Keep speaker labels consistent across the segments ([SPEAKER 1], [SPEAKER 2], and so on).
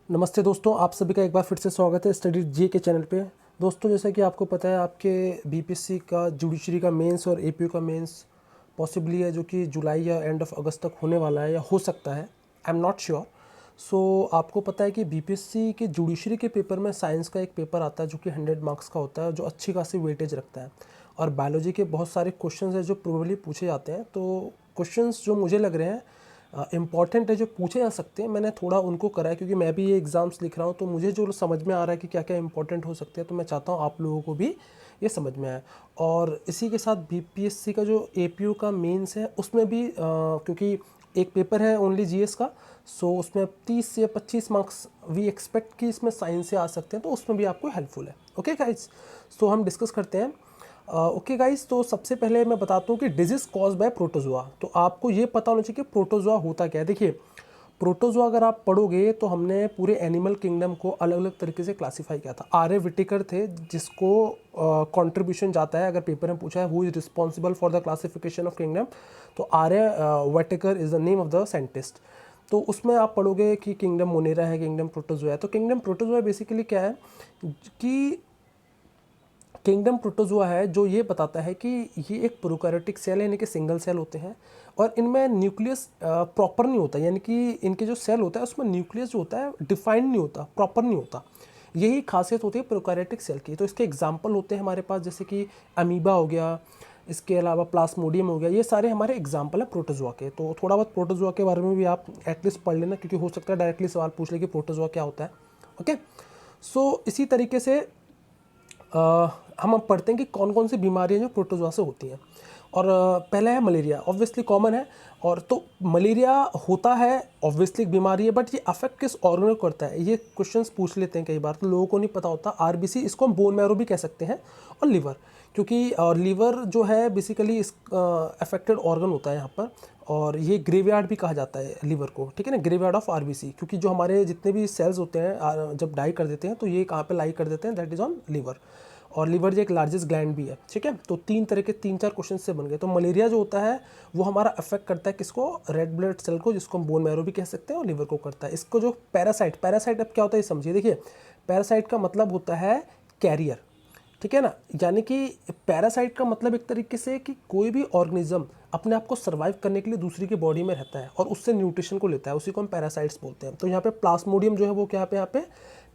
[SPEAKER 1] नमस्ते दोस्तों, आप सभी का एक बार फिर से स्वागत है स्टडी जी के चैनल पे। दोस्तों, जैसा कि आपको पता है, आपके बीपीएससी का जुडिशरी का मेंस और एपीयू का मेंस पॉसिबली है, जो कि जुलाई या एंड ऑफ अगस्त तक होने वाला है या हो सकता है। I am not sure. So आपको पता है कि बीपीएससी के जुडिशरी के पेपर में साइंस का एक पेपर आता है जो कि 100 मार्क्स का होता है, जो अच्छी खासी वेटेज रखता है। और बायोलॉजी के बहुत सारे क्वेश्चंस हैं जो प्रोबेबली पूछे जाते हैं। तो क्वेश्चंस जो मुझे लग रहे हैं इम्पॉर्टेंट है, जो पूछे जा सकते हैं, मैंने थोड़ा उनको करा है, क्योंकि मैं भी ये एग्ज़ाम्स लिख रहा हूँ। तो मुझे जो समझ में आ रहा है कि क्या क्या इंपॉर्टेंट हो सकते हैं, तो मैं चाहता हूँ आप लोगों को भी ये समझ में आए। और इसी के साथ बीपीएससी का जो एपीयू का मेंस है, उसमें भी क्योंकि एक पेपर है ओनली जीएस का, सो उसमें 30 से 25 मार्क्स वी एक्सपेक्ट कि इसमें साइंस से आ सकते हैं, तो उसमें भी आपको हेल्पफुल है। ओके गाइज, सो हम डिस्कस करते हैं। ओके गाइस, तो सबसे पहले मैं बताता हूँ कि डिजीज़ कॉज बाय प्रोटोजोआ। तो आपको ये पता होना चाहिए कि प्रोटोजोआ होता क्या है। देखिए, प्रोटोजोआ अगर आप पढ़ोगे तो हमने पूरे एनिमल किंगडम को अलग अलग तरीके से क्लासीफाई किया था। आर्य विटिकर थे, जिसको कंट्रीब्यूशन जाता है, अगर पेपर में पूछा है who is responsible for the classification of kingdom, तो आर्य Whittaker is the name of the scientist. तो उसमें आप पढ़ोगे कि किंगडम मोनेरा है, किंगडम प्रोटोजोआ है। तो किंगडम प्रोटोजोआ बेसिकली क्या है कि किंगडम प्रोटोजोआ है जो ये बताता है कि ये एक प्रोकैरियोटिक सेल है, यानी कि सिंगल सेल होते हैं, और इनमें न्यूक्लियस प्रॉपर नहीं होता, यानी कि इनके जो सेल होता है उसमें न्यूक्लियस जो होता है डिफाइंड नहीं होता, प्रॉपर नहीं होता। यही खासियत होती है प्रोकैरियोटिक सेल की। तो इसके एग्जाम्पल होते हैं हमारे पास, जैसे कि अमीबा हो गया, इसके अलावा प्लास्मोडियम हो गया। ये सारे हमारे एग्जाम्पल है प्रोटोजोआ के। तो थोड़ा बहुत प्रोटोजोआ के बारे में भी आप एटलीस्ट पढ़ लेना, क्योंकि हो सकता है डायरेक्टली सवाल पूछ ले कि प्रोटोजोआ क्या होता है। ओके, सो इसी तरीके से हम अब पढ़ते हैं कि कौन कौन सी बीमारियां जो प्रोटोजोआ से होती हैं। और पहला है मलेरिया, ऑब्वियसली कॉमन है। और तो मलेरिया होता है, ऑब्वियसली एक बीमारी है, बट ये अफेक्ट किस ऑर्गन को करता है, ये क्वेश्चंस पूछ लेते हैं कई बार, तो लोगों को नहीं पता होता। आरबीसी, इसको हम बोन मैरो भी कह सकते हैं, और लिवर, क्योंकि लीवर जो है बेसिकली इस अफेक्टेड ऑर्गन होता है यहाँ पर। और ये ग्रेवयार्ड भी कहा जाता है लीवर को, ठीक है ना, ग्रेवयार्ड ऑफ आरबीसी, क्योंकि जो हमारे जितने भी सेल्स होते हैं जब डाई कर देते हैं तो ये कहाँ पे लाई कर देते हैं, दैट इज़ ऑन लीवर। और लीवर जो एक लार्जेस्ट ग्लैंड भी है, ठीक है। तो तीन तरह के 3-4 क्वेश्चन से बन गए। तो मलेरिया जो होता है वो हमारा अफेक्ट करता है किसको, रेड ब्लड सेल को, जिसको हम बोन मैरो भी कह सकते हैं, और लीवर को करता है। इसको जो पैरासाइट, पैरासाइट अब क्या होता है ये समझिए। देखिए, पैरासाइट का मतलब होता है कैरियर, ठीक है ना। यानी कि पैरासाइट का मतलब एक तरीके से कि कोई भी ऑर्गेनिज्म अपने आप को सर्वाइव करने के लिए दूसरी के बॉडी में रहता है और उससे न्यूट्रिशन को लेता है, उसी को हम पैरासाइट्स बोलते हैं। तो यहाँ पे प्लास्मोडियम जो है वो क्या पे यहाँ पे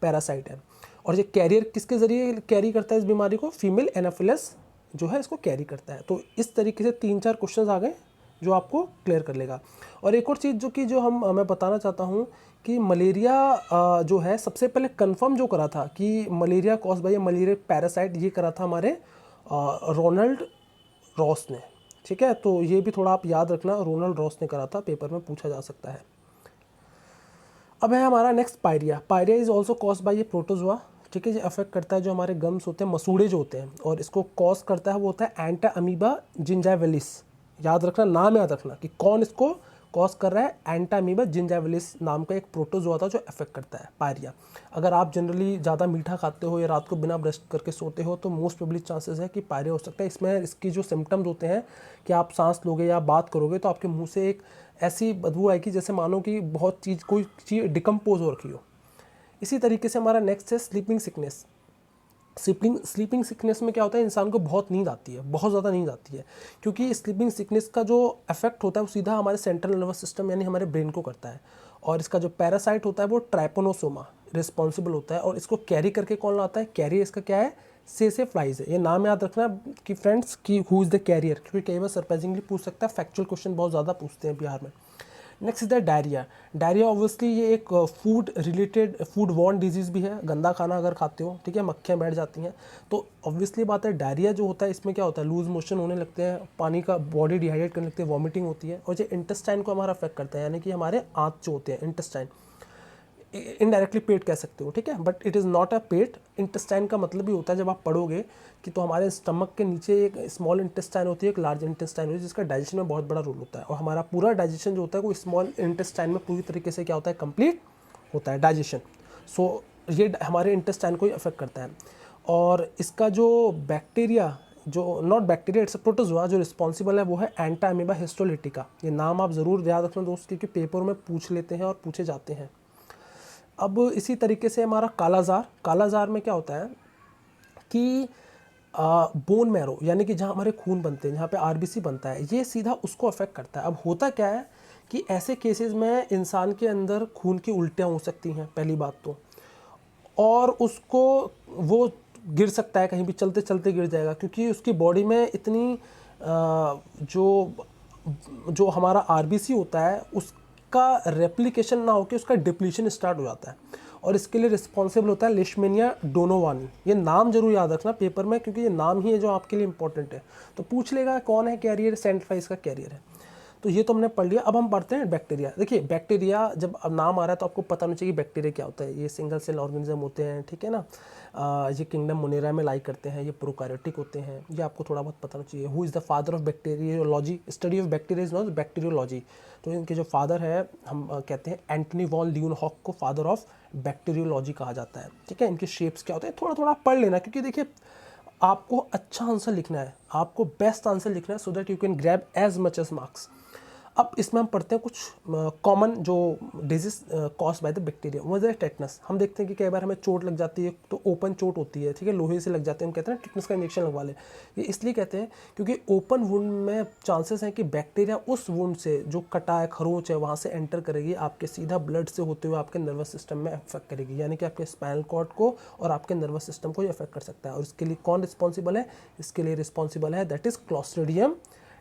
[SPEAKER 1] पैरासाइट है। और ये कैरियर किसके जरिए कैरी करता है इस बीमारी को, फीमेल एनाफिलस जो है इसको कैरी करता है। तो इस तरीके से 3-4 क्वेश्चंस आ गए जो आपको क्लियर कर लेगा। और एक और चीज़ जो कि मैं बताना चाहता हूँ कि मलेरिया जो है, सबसे पहले कंफर्म जो करा था कि malaria cause by malaria parasite, ये करा था हमारे रोनाल्ड रॉस ने, ठीक है। तो ये भी थोड़ा आप याद रखना, रोनाल्ड रॉस ने करा था, पेपर में पूछा जा सकता है। अब है हमारा next pyorrhoea. Pyorrhoea is also cause by ये प्रोटोजोआ, ठीक है। ये अफेक्ट करता है जो हमारे गम्स होते हैं, मसूड़े जो होते हैं, और इसको कॉज करता है वो होता है एंटा अमीबा जिंजाविलिस। याद रखना, नाम याद रखना कि कौन इसको कॉज कर रहा है, एंटा अमीबा जिंजाविलिस नाम का एक प्रोटोजोआ था जो अफेक्ट करता है पायरिया। अगर आप जनरली ज़्यादा मीठा खाते हो या रात को बिना ब्रश करके सोते हो, तो मोस्ट प्रोबेबली चांसेस है कि पायरिया हो सकता है। इसमें इसकी जो सिम्टम्स होते हैं कि आप सांस लोगे या बात करोगे तो आपके मुंह से एक ऐसी बदबू आएगी जैसे मानो कि बहुत चीज़, कोई चीज़ डिकम्पोज हो रखी हो। इसी तरीके से हमारा नेक्स्ट है स्लीपिंग सिकनेस। स्लीपिंग सिकनेस में क्या होता है, इंसान को बहुत नींद आती है, बहुत ज़्यादा नींद आती है, क्योंकि स्लीपिंग सिकनेस का जो इफेक्ट होता है वो सीधा हमारे सेंट्रल नर्वस सिस्टम यानी हमारे ब्रेन को करता है। और इसका जो पैरासाइट होता है वो ट्राइपोनोसोमा रिस्पॉन्सिबल होता है। और इसको कैरी करके कौन लाता है, कैरियर इसका क्या है, से फ्लाइज है। ये नाम याद रखना कि फ्रेंड्स कि हु इज़ द कैरियर, क्योंकि कई बार सरप्राइजिंगली पूछ सकता है, फैक्चुअल क्वेश्चन बहुत ज़्यादा पूछते हैं बिहार में। Next is the diarrhoea. Diarrhoea obviously ये एक food related, food borne disease भी है। गंदा खाना अगर खाते हो, ठीक है, मक्खियाँ बैठ जाती हैं, तो ऑब्वियसली बात है डायरिया जो होता है इसमें क्या होता है, लूज मोशन होने लगते हैं, पानी का बॉडी डिहाइड्रेट करने लगती है, वॉमिटिंग होती है, और ये इंटेस्टाइन को हमारा अफेक्ट करता है, यानी कि हमारे आंत जो होते हैं, इंटेस्टाइन, इनडायरेक्टली पेट कह सकते हो, ठीक है, but it is not a pet. Intestine का मतलब ही होता है, जब आप पढ़ोगे कि तो हमारे स्टमक के नीचे एक स्मॉल इंटेस्टाइन होती है, एक लार्ज इंटेस्टाइन होती है, जिसका डाइजेशन में बहुत बड़ा रोल होता है। और हमारा पूरा डाइजेशन जो होता है वो स्मॉल इंटेस्टाइन में पूरी तरीके से क्या होता है, कंप्लीट होता है डाइजेशन। सो ये हमारे इंटेस्टाइन को ही अफेक्ट करता है। और इसका जो बैक्टीरिया, जो नॉट बैक्टीरिया, इट्स प्रोटोजोआ, जो रिस्पॉन्सिबल है वो है एंटा अमीबा हिस्टोलिटिका। ये नाम आप ज़रूर याद रखना दोस्त, क्योंकि पेपर में पूछ लेते हैं और पूछे जाते हैं। अब इसी तरीके से हमारा कालाजार में क्या होता है कि बोन मैरो यानी कि जहाँ हमारे खून बनते हैं, जहाँ पे आरबीसी बनता है, ये सीधा उसको अफेक्ट करता है। अब होता क्या है कि ऐसे केसेस में इंसान के अंदर खून की उल्टियाँ हो सकती हैं पहली बात तो, और उसको वो गिर सकता है, कहीं भी चलते चलते गिर जाएगा, क्योंकि उसकी बॉडी में इतनी जो जो हमारा आरबीसी होता है उसका रेप्लिकेशन ना होकर उसका डिप्लीशन स्टार्ट हो जाता है, और इसके लिए रिस्पॉन्सिबल होता है लेशमेनिया डोनोवानी। ये नाम जरूर याद रखना पेपर में, क्योंकि ये नाम ही है जो आपके लिए इंपॉर्टेंट है। तो पूछ लेगा कौन है कैरियर, सेंटराइज का कैरियर है। तो ये तो हमने पढ़ लिया। अब हम पढ़ते हैं बैक्टीरिया। देखिए बैक्टीरिया जब अब नाम आ रहा है तो आपको पता नहीं चाहिए बैक्टीरिया क्या होता है। ये सिंगल सेल ऑर्गेनिज्म होते हैं, ठीक है ना। ये किंगडम मोनेरा में लाई करते हैं, ये प्रोकार्योटिक होते हैं, ये आपको थोड़ा बहुत पता चाहिए। Who is the father of bacteriology, study of bacteria is not bacteriology. तो इनके जो फादर है हम कहते हैं एंटनी वॉन ल्यूनहॉक को फादर ऑफ बैक्टीरियोलॉजी कहा जाता है, ठीक है। इनके शेप्स क्या होते हैं थोड़ा थोड़ा पढ़ लेना, क्योंकि देखिए आपको अच्छा आंसर लिखना है, आपको बेस्ट आंसर लिखना है, so that you can grab as much as marks. अब इसमें हम पढ़ते हैं कुछ कॉमन जो disease cause by the bacteria. वो है टेटनस। हम देखते हैं कि कई बार हमें चोट लग जाती है तो ओपन चोट होती है, ठीक है, लोहे से लग जाते हैं, हम कहते हैं टेटनस का इंजेक्शन लगवा ले। ये इसलिए कहते हैं क्योंकि ओपन वुंड में चांसेस हैं कि बैक्टीरिया उस वुंड से जो कटा है, खरोच है, वहाँ से एंटर करेगी, आपके सीधा ब्लड से होते हुए आपके नर्वस सिस्टम में अफेक्ट करेगी, यानी कि आपके स्पाइनल कॉर्ड को और आपके नर्वस सिस्टम को ये अफेक्ट कर सकता है। और इसके लिए कौन रिस्पॉन्सिबल है? इसके लिए रिस्पॉन्सिबल है दैट इज़ क्लॉस्ट्रीडियम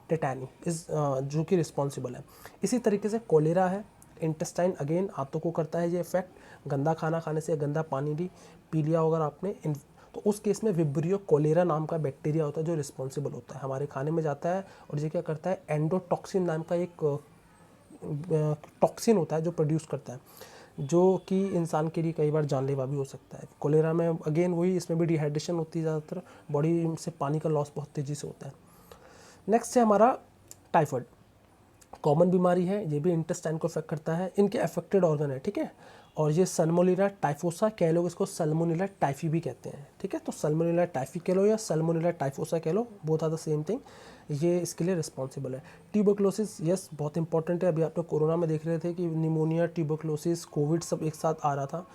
[SPEAKER 1] टेटानी इस जो कि रिस्पॉन्सिबल है। इसी तरीके से कोलेरा है, इंटेस्टाइन अगेन आंतों को करता है ये इफेक्ट, गंदा खाना खाने से, गंदा पानी भी पी लिया अगर आपने, तो उस केस में विब्रियो कोलेरा नाम का बैक्टीरिया होता है जो रिस्पॉन्सिबल होता है, हमारे खाने में जाता है और ये क्या करता है, एंडोटॉक्सिन नाम का एक टॉक्सिन होता है जो प्रोड्यूस करता है, जो कि इंसान के लिए कई बार जानलेवा भी हो सकता है। कोलेरा में अगेन वही, इसमें भी डिहाइड्रेशन होती है, ज़्यादातर बॉडी से पानी का लॉस बहुत तेज़ी से होता है। नेक्स्ट है हमारा टाइफाइड, कॉमन बीमारी है, ये भी इंटेस्टाइन को अफेक्ट करता है। इनके अफेक्टेड ऑर्गन है, ठीक है, और ये सल्मोनेला टाइफोसा, कह लो इसको सल्मोनेला टाइफी भी कहते हैं, ठीक है। तो सल्मोनेला टाइफी कह लो या सल्मोनेला टाइफोसा कह लो, both are the same thing. ये इसके लिए रिस्पॉन्सिबल है। ट्यूबरक्लोसिस, यस बहुत इंपॉर्टेंट है। अभी आप लोग कोरोना में देख रहे थे कि निमोनिया, ट्यूबरक्लोसिस, कोविड सब एक साथ आ रहा था,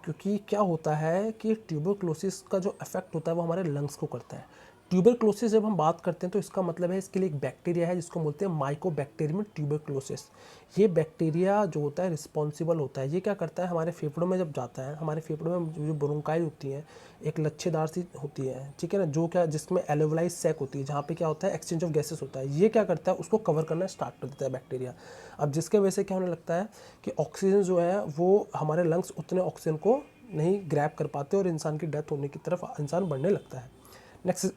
[SPEAKER 1] क्योंकि क्या होता है कि ट्यूबरक्लोसिस का जो इफेक्ट होता है वो हमारे लंग्स को करता है। ट्यूबरक्लोसिस जब हम बात करते हैं तो इसका मतलब है इसके लिए एक बैक्टीरिया है जिसको बोलते हैं माइकोबैक्टीरियम ट्यूबरक्लोसिस। ये बैक्टीरिया जो होता है रिस्पॉन्सिबल होता है, ये क्या करता है हमारे फेफड़ों में जब जाता है, हमारे फेफड़ों में जो ब्रोंकाइल होती है एक लच्छेदार सी होती है, ठीक है ना, जो क्या जिसमें एलोवेलाइज सैक होती है, जहाँ पे क्या होता है एक्सचेंज ऑफ गैसेस होता है, ये क्या करता है उसको कवर करना स्टार्ट कर देता है बैक्टीरिया। अब जिसके वजह से क्या होने लगता है कि ऑक्सीजन जो है वो हमारे लंग्स उतने ऑक्सीजन को नहीं ग्रैब कर पाते और इंसान की डेथ होने की तरफ इंसान बढ़ने लगता है। Next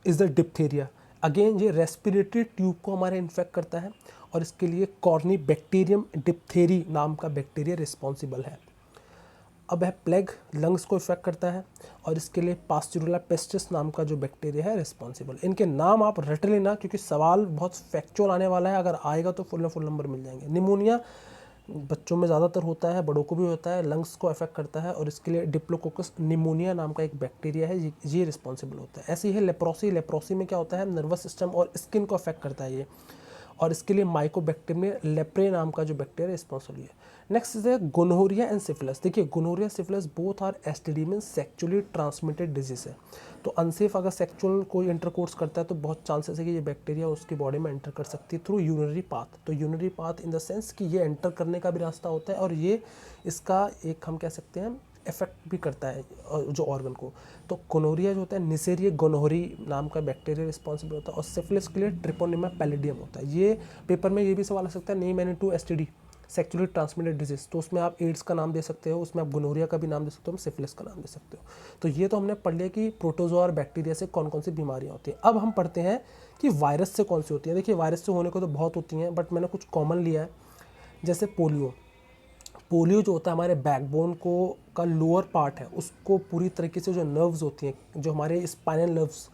[SPEAKER 1] is the diphtheria. Again ये रेस्पिरेटरी ट्यूब को हमारे इन्फेक्ट करता है और इसके लिए कॉर्नी बैक्टीरियम डिप्थेरी नाम का बैक्टीरिया रिस्पॉन्सिबल है। अब है प्लेग, लंग्स को इफेक्ट करता है और इसके लिए पास्चुरुला पेस्टिस नाम का जो बैक्टीरिया है रिस्पॉन्सिबल। इनके नाम आप रट लेना क्योंकि सवाल बहुत फैक्चुअल आने वाला है, अगर आएगा तो फुल नंबर मिल जाएंगे। निमोनिया बच्चों में ज़्यादातर होता है, बड़ों को भी होता है, लंग्स को अफेक्ट करता है और इसके लिए डिप्लोकोकस निमोनिया नाम का एक बैक्टीरिया है, ये रिस्पॉन्सिबल होता है। ऐसी है लेप्रोसी, लेप्रोसी में क्या होता है नर्वस सिस्टम और स्किन को अफेक्ट करता है ये, और इसके लिए माइकोबैक्टीरियम लेप्रे नाम का जो बैक्टीरिया रिस्पॉन्सिबल है। नेक्स्ट है गोनोरिया एंड सिफिलिस। देखिए gonorrhoea syphilis both are STD means sexually transmitted disease है। तो अनसेफ अगर सेक्चुअल कोई इंटरकोर्स करता है तो बहुत चांसेस है कि ये बैक्टीरिया उसकी बॉडी में एंटर कर सकती है थ्रू यूरिनरी पाथ। तो urinary path in the sense कि ये एंटर करने का भी रास्ता होता है और ये इसका एक हम कह सकते हैं इफेक्ट भी करता है जो ऑर्गन को। तो गोनोरिया जो होता है निसेरिया गोनोरी नाम का बैक्टीरिया रिस्पॉन्सिबल होता है और सिफिलिस के लिए ट्रिपोनिमा पैलिडियम होता है। ये पेपर में ये भी सवाल आ सकता है, name any two STD sexually transmitted disease, तो उसमें आप एड्स का नाम दे सकते हो, उसमें आप गोनोरिया का भी नाम दे सकते हो, सिफिलिस का नाम दे सकते हो। तो ये तो हमने पढ़ लिया कि प्रोटोजोआ और बैक्टीरिया से कौन कौन सी बीमारियाँ होती हैं। अब हम पढ़ते हैं कि वायरस से कौन सी होती हैं। देखिए वायरस से होने को तो बहुत होती हैं, बट मैंने कुछ कॉमन लिया है, जैसे पोलियो। पोलियो जो होता है हमारे बैकबोन को का लोअर पार्ट है, उसको पूरी तरीके से जो नर्व्स होती हैं, जो हमारे स्पाइनल नर्व्स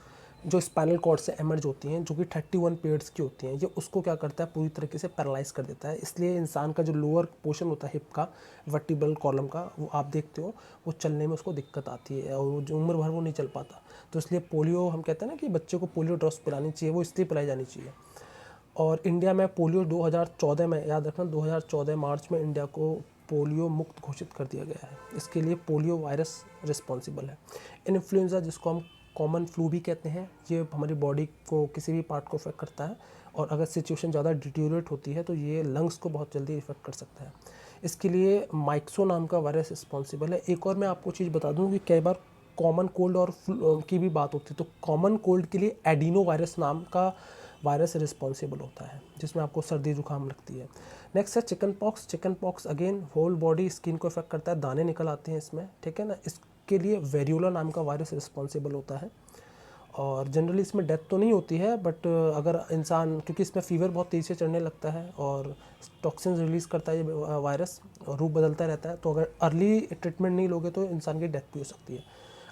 [SPEAKER 1] जो स्पाइनल कॉर्ड से एमर्ज होती हैं, जो कि 31 पेयर्स की होती हैं, ये उसको क्या करता है पूरी तरीके से पैरालाइज कर देता है। इसलिए इंसान का जो लोअर पोर्शन होता है हिप का, वर्टिब्रल कॉलम का, वो आप देखते हो वो चलने में उसको दिक्कत आती है और जो उम्र भर वो नहीं चल पाता। तो इसलिए पोलियो हम कहते हैं ना कि बच्चे को पोलियो ड्रॉप्स पिलानी चाहिए, वो इसलिए पिलाई जानी चाहिए। और इंडिया में पोलियो 2014 में, याद रखना 2014 मार्च में इंडिया को पोलियो मुक्त घोषित कर दिया गया है। इसके लिए पोलियो वायरस रिस्पॉन्सिबल है। इन्फ्लुएंजा, जिसको हम कॉमन फ्लू भी कहते हैं, ये हमारी बॉडी को किसी भी पार्ट को इफेक्ट करता है और अगर सिचुएशन ज़्यादा डिटीरियोरेट होती है तो ये लंग्स को बहुत जल्दी इफेक्ट कर सकता है। इसके लिए माइक्सो नाम का वायरस रिस्पॉन्सिबल है। एक और मैं आपको चीज़ बता दूं कि कई बार कॉमन कोल्ड और फ्लू की भी बात होती है, तो कॉमन कोल्ड के लिए एडिनो वायरस नाम का वायरस रिस्पॉन्सिबल होता है, जिसमें आपको सर्दी जुकाम लगती है। नेक्स्ट है chicken pox. Chicken pox again whole body skin को इफेक्ट करता है, दाने निकल आते हैं इसमें, ठीक है ना। इसके लिए वेरियोला नाम का वायरस रिस्पॉन्सिबल होता है और जनरली इसमें डेथ तो नहीं होती है, बट अगर इंसान, क्योंकि इसमें फीवर बहुत तेज़ी से चढ़ने लगता है और टॉक्सिन्स रिलीज़ करता है ये वायरस और रूप बदलता रहता है, तो अगर अर्ली ट्रीटमेंट नहीं लोगे तो इंसान की डेथ भी हो सकती है।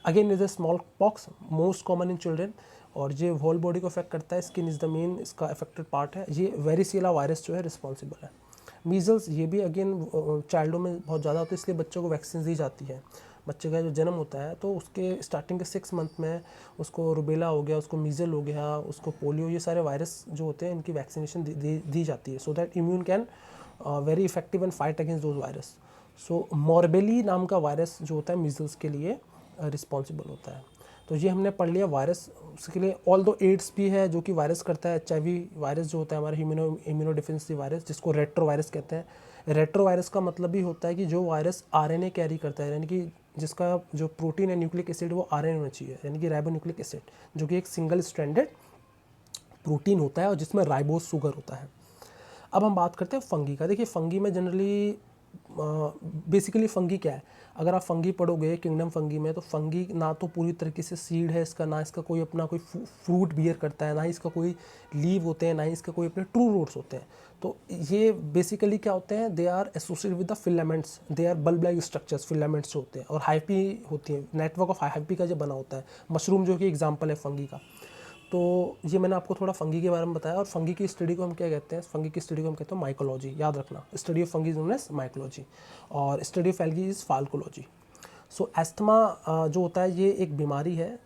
[SPEAKER 1] Again is a small pox, most common in children, और ये होल बॉडी को इफेक्ट करता है। स्किन इज़ द मेन इसका अफेक्टेड पार्ट है। ये वेरिसिला वायरस जो है रिस्पॉन्सिबल है। मीजल्स, ये भी अगेन चाइल्डों में बहुत ज़्यादा होता है, इसलिए बच्चों को वैक्सीन दी जाती है। बच्चे का जो जन्म होता है तो उसके स्टार्टिंग के 6 मंथ में उसको रुबेला हो गया, उसको मीजल हो गया, उसको पोलियो, ये सारे वायरस जो होते हैं इनकी वैक्सीनेशन दी जाती है, so that immune can very effective and fight against those virus. So morbilli नाम का वायरस जो होता है मीजल्स के लिए रिस्पॉन्सिबल होता है। तो ये हमने पढ़ लिया वायरस। उसके लिए ऑल दो एड्स भी है जो कि वायरस करता है। HIV वायरस जो होता है हमारा इम्यूनो डिफेंसिव वायरस, जिसको रेट्रो वायरस कहते हैं। रेट्रो वायरस का मतलब भी होता है कि जो वायरस RNA कैरी करता है, यानी कि जिसका जो प्रोटीन है न्यूक्लिक एसिड वो RNA होना चाहिए, यानी कि राइबोन्यूक्लिक एसिड, जो कि एक सिंगल स्ट्रैंडेड प्रोटीन होता है और जिसमें राइबोज शुगर होता है। अब हम बात करते हैं फंगी का। देखिए फंगी में जनरली बेसिकली फंगी क्या है, अगर आप फंगी पढ़ोगे किंगडम फंगी में, तो फंगी ना तो पूरी तरीके से सीड है इसका, ना इसका कोई अपना कोई फ्रूट बियर करता है, ना ही इसका कोई लीव होते हैं, ना ही इसके कोई अपने ट्रू रूट्स होते हैं। तो ये बेसिकली क्या होते हैं, they are associated with the filaments, they are bulb like structures, filaments होते हैं, और हाइपी होती है, नेटवर्क ऑफ हाइपी का जो बना होता है। मशरूम जो कि एग्जाम्पल है फंगी का। तो ये मैंने आपको थोड़ा फंगी के बारे में बताया। और फंगी की स्टडी को हम क्या कहते हैं, फंगी की स्टडी को हम कहते हैं माइकोलॉजी, याद रखना। Study of fungi is known as mycology और study of algae is phycology. So asthma जो होता है ये एक बीमारी है।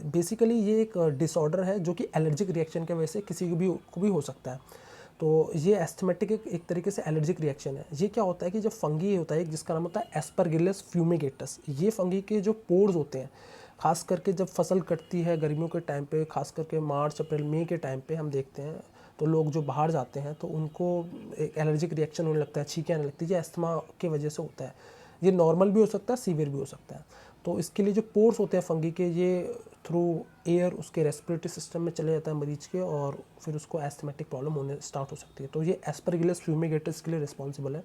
[SPEAKER 1] बेसिकली ये एक डिसऑर्डर है जो कि एलर्जिक रिएक्शन की वजह से किसी को भी हो सकता है। तो ये एस्थमेटिक एक तरीके से एलर्जिक रिएक्शन है। ये क्या होता है कि जब फंगी होता है, जिसका नाम होता है एस्परगिलस फ्यूमिगेटस, ये फंगी के जो पोर्स होते हैं, खास करके जब फसल कटती है गर्मियों के टाइम पे, खास करके मार्च अप्रैल मई के टाइम पे हम देखते हैं, तो लोग जो बाहर जाते हैं तो उनको एक एलर्जिक रिएक्शन होने लगता है, छींकें आने लगती है। ये अस्थमा की वजह से होता है। ये नॉर्मल भी हो सकता है, सीवियर भी हो सकता है। तो इसके लिए जो पोर्स होते हैं फंगी के, ये थ्रू एयर उसके रेस्पिरेटरी सिस्टम में चले जाता है मरीज के, और फिर उसको एस्थमेटिक प्रॉब्लम होने स्टार्ट हो सकती है। तो ये एस्परगिलस फ्यूमिगेटस के लिए रिस्पॉन्सिबल है।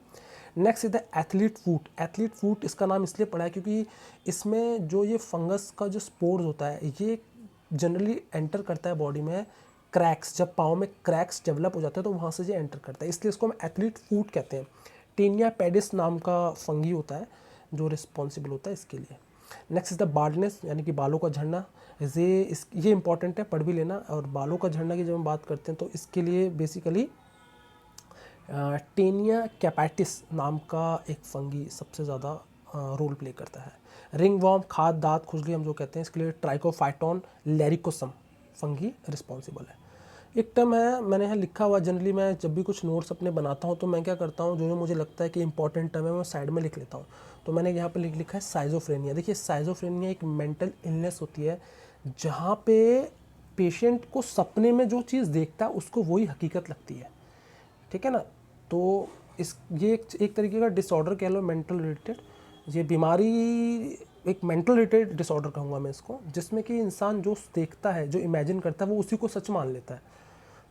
[SPEAKER 1] Next is the athlete foot. Athlete foot इसका नाम इसलिए पड़ा है क्योंकि इसमें जो ये फंगस का जो स्पोर्स होता है, ये जनरली एंटर करता है बॉडी में क्रैक्स, जब पाँव में क्रैक्स डेवलप हो जाते हैं तो वहाँ से ये एंटर करता है, इसलिए इसको हम एथलीट फूट कहते हैं। टेनिया पेडिस नाम का फंगी होता है जो रिस्पॉन्सिबल होता है इसके लिए। नेक्स्ट इज द बार्डनेस, यानी कि बालों का झड़ना। ये इंपॉर्टेंट है, पढ़ भी लेना। और बालों का झड़ना की जब हम बात करते हैं तो इसके लिए बेसिकली टेनिया कैपेटिस नाम का एक फंगी सबसे ज़्यादा रोल प्ले करता है। रिंग वॉर्म, खाद दांत खुजली हम जो कहते हैं, इसके लिए ट्राइकोफाइटोन लैरिकोसम फंगी रिस्पॉन्सिबल है। एक टर्म है मैंने यहाँ लिखा हुआ, जनरली मैं जब भी कुछ नोट्स अपने बनाता हूँ तो मैं क्या करता हूँ, जो जो मुझे लगता है कि इंपॉर्टेंट टर्म है मैं साइड में लिख लेता हूँ। तो मैंने यहाँ पे लिखा है साइजोफ्रेनिया। देखिए साइजोफ्रेनिया एक मेंटल इलनेस होती है जहाँ पे पेशेंट को सपने में जो चीज़ देखता है उसको वही हकीकत लगती है, ठीक है ना। तो ये एक तरीके का डिसऑर्डर कह लो, मेंटल रिलेटेड। ये बीमारी एक मेंटल रिलेटेड डिसऑर्डर कहूँगा मैं इसको, जिसमें कि इंसान जो देखता है, जो इमेजिन करता है, वो उसी को सच मान लेता है।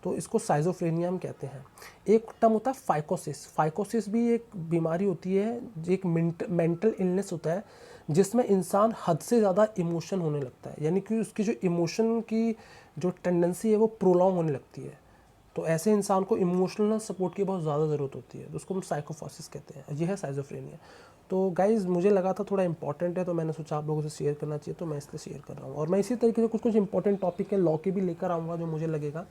[SPEAKER 1] तो इसको साइजोफ्रेनिया हम कहते हैं। एक टर्म होता है फाइकोसिस। फाइकोसिस भी एक बीमारी होती है, एक मेंटल इलनेस होता है जिसमें इंसान हद से ज़्यादा इमोशन होने लगता है, यानी कि उसकी जो इमोशन की जो टेंडेंसी है वो प्रोलॉन्ग होने लगती है। तो ऐसे इंसान को इमोशनल सपोर्ट की बहुत ज़्यादा ज़रूरत होती है, तो उसको हम साइकोफोसिस कहते हैं। ये है साइजोफ्रेनिया। तो गाइज़ मुझे लगा था थोड़ा इंपॉर्टेंट है, तो मैंने सोचा आप लोगों से शेयर करना चाहिए, तो मैं इसलिए शेयर कर रहा हूँ। और मैं इसी तरीके से कुछ कुछ इंपॉर्टेंट टॉपिक है लॉ के भी लेकर आऊँगा जो मुझे लगेगा,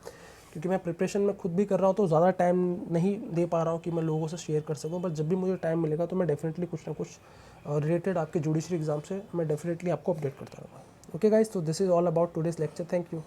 [SPEAKER 1] क्योंकि मैं प्रिपरेशन में खुद भी कर रहा हूँ तो ज़्यादा टाइम नहीं दे पा रहा हूँ कि मैं लोगों से शेयर कर सकूँ, बट जब भी मुझे टाइम मिलेगा तो मैं डेफिनेटली कुछ ना कुछ रिलेटेड आपके जुडिशरी एग्जाम से मैं डेफिनेटली आपको अपडेट करता रहूँगा। ओके गाइज, तो this is all about today's lecture. Thank you.